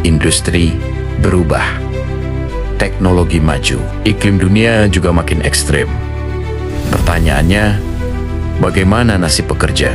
Industri berubah, teknologi maju, iklim dunia juga makin ekstrem. Pertanyaannya, bagaimana nasib pekerja?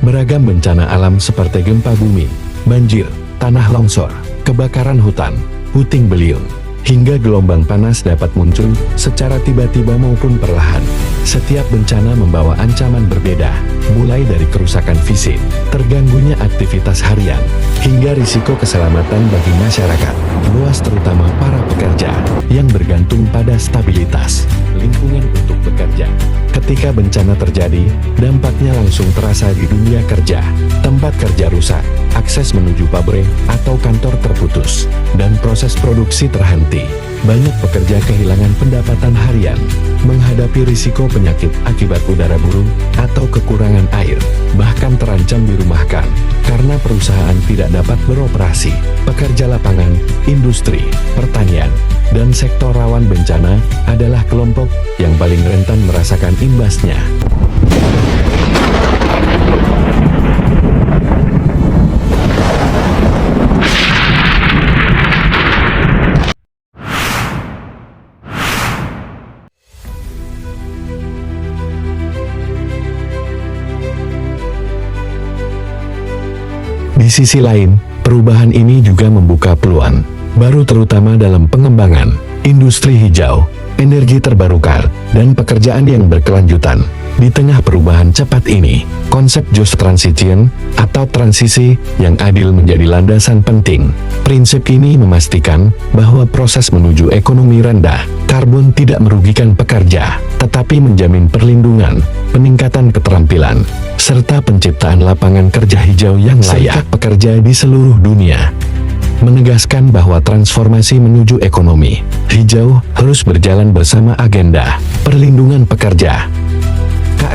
Beragam bencana alam seperti gempa bumi, banjir, tanah longsor, kebakaran hutan, puting beliung, hingga gelombang panas dapat muncul secara tiba-tiba maupun perlahan. Setiap bencana membawa ancaman berbeda, mulai dari kerusakan fisik, terganggunya aktivitas harian, hingga risiko keselamatan bagi masyarakat luas, terutama para pekerja yang bergantung pada stabilitas lingkungan untuk bekerja. Ketika bencana terjadi, dampaknya langsung terasa di dunia kerja. Tempat kerja rusak, akses menuju pabrik atau kantor terputus, dan proses produksi terhenti. Banyak pekerja kehilangan pendapatan harian, menghadapi risiko penyakit akibat udara buruk atau kekurangan air, bahkan terancam dirumahkan karena perusahaan tidak dapat beroperasi. Pekerja lapangan, industri, pertanian, dan sektor rawan bencana adalah kelompok yang paling rentan merasakan imbasnya. Di sisi lain, perubahan ini juga membuka peluang baru terutama dalam pengembangan industri hijau, energi terbarukan, dan pekerjaan yang berkelanjutan. Di tengah perubahan cepat ini, konsep just transition atau transisi yang adil menjadi landasan penting. Prinsip ini memastikan bahwa proses menuju ekonomi rendah karbon tidak merugikan pekerja, tetapi menjamin perlindungan, peningkatan keterampilan, serta penciptaan lapangan kerja hijau yang layak pekerja di seluruh dunia. Menegaskan bahwa transformasi menuju ekonomi hijau harus berjalan bersama agenda perlindungan pekerja.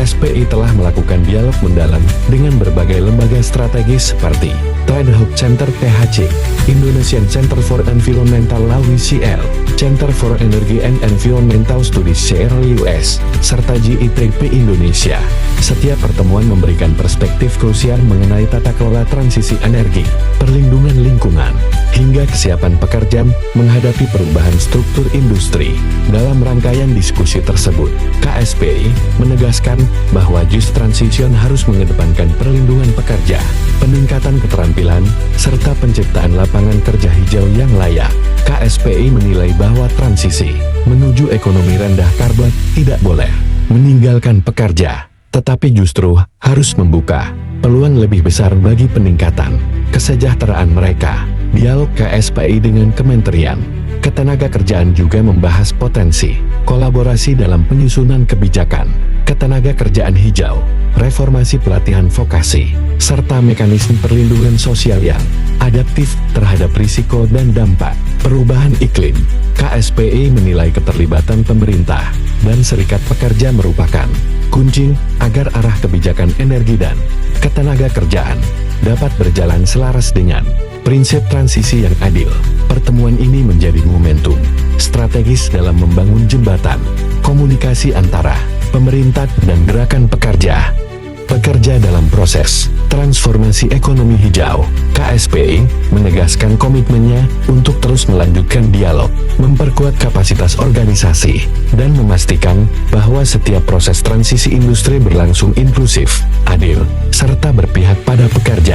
KSPI telah melakukan dialog mendalam dengan berbagai lembaga strategis seperti Trade Hub Center THC, Indonesian Center for Environmental Law (UCL), Center for Energy and Environmental Studies (CRLUS), serta GITP Indonesia. Setiap pertemuan memberikan perspektif krusial mengenai tata kelola transisi energi, perlindungan lingkungan, hingga kesiapan pekerja menghadapi perubahan struktur industri. Dalam rangkaian diskusi tersebut, KSPI menegaskan bahwa just transition harus mengedepankan perlindungan pekerja, peningkatan keterampilan, serta penciptaan lapangan kerja hijau yang layak. KSPI menilai bahwa transisi menuju ekonomi rendah karbon tidak boleh meninggalkan pekerja, tetapi justru harus membuka peluang lebih besar bagi peningkatan kesejahteraan mereka. Dialog KSPI dengan Kementerian Ketenagakerjaan juga membahas potensi kolaborasi dalam penyusunan kebijakan ketenagakerjaan hijau, reformasi pelatihan vokasi, serta mekanisme perlindungan sosial yang adaptif terhadap risiko dan dampak perubahan iklim. KSPI menilai keterlibatan pemerintah dan serikat pekerja merupakan kunci agar arah kebijakan energi dan ketenagakerjaan dapat berjalan selaras dengan prinsip transisi yang adil. Pertemuan ini menjadi momentum strategis dalam membangun jembatan komunikasi antara pemerintah dan gerakan pekerja dalam proses transformasi ekonomi hijau. KSPI menegaskan komitmennya untuk terus melanjutkan dialog, memperkuat kapasitas organisasi, dan memastikan bahwa setiap proses transisi industri berlangsung inklusif, adil, serta berpihak pada pekerja.